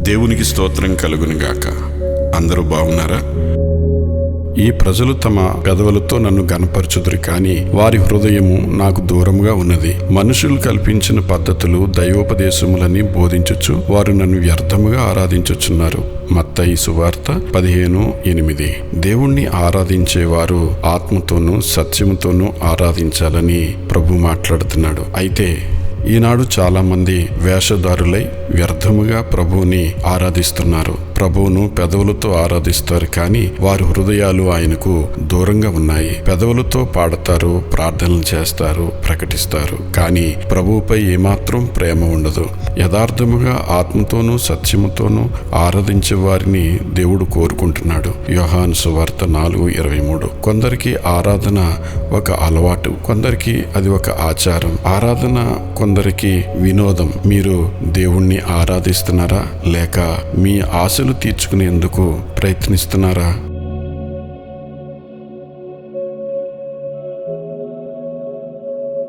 దేవునికి స్తోత్రం కలుగునుగాక. అందరూ బాగున్నారా? ఈ ప్రజలు తమ పెదవులతో నన్ను గనపరచుదురు, కానీ వారి హృదయము నాకు దూరంగా ఉన్నది. మనుషులు కల్పించిన పద్ధతులు దైవోపదేశములని బోధించుచు వారు నన్ను వ్యర్థముగా ఆరాధించుచున్నారు. మత్తయి సువార్త 15:8. దేవుణ్ణి ఆరాధించేవారు ఆత్మతోనూ సత్యముతోనూ ఆరాధించాలని ప్రభు మాట్లాడుతున్నాడు. అయితే ఈనాడు చాలామంది వేషధారులై వ్యర్థముగా ప్రభువుని ఆరాధిస్తున్నారు. ప్రభువును పెదవులతో ఆరాధిస్తారు, కానీ వారి హృదయాలు ఆయనకు దూరంగా ఉన్నాయి. పెదవులతో పాడతారు, ప్రార్థనలు చేస్తారు, ప్రకటిస్తారు, కానీ ప్రభువుపై ఏమాత్రం ప్రేమ ఉండదు. యథార్థముగా ఆత్మతోనూ సత్యముతోనూ ఆరాధించే వారిని దేవుడు కోరుకుంటున్నాడు. యోహాను సువార్త 4:23. కొందరికి ఆరాధన ఒక అలవాటు, కొందరికి అది ఒక ఆచారం. ఆరాధన కొందరికి వినోదం. మీరు దేవుణ్ణి ఆరాధిస్తున్నారా, లేక మీ ఆశలు తీర్చుకునేందుకు ప్రయత్నిస్తున్నారా?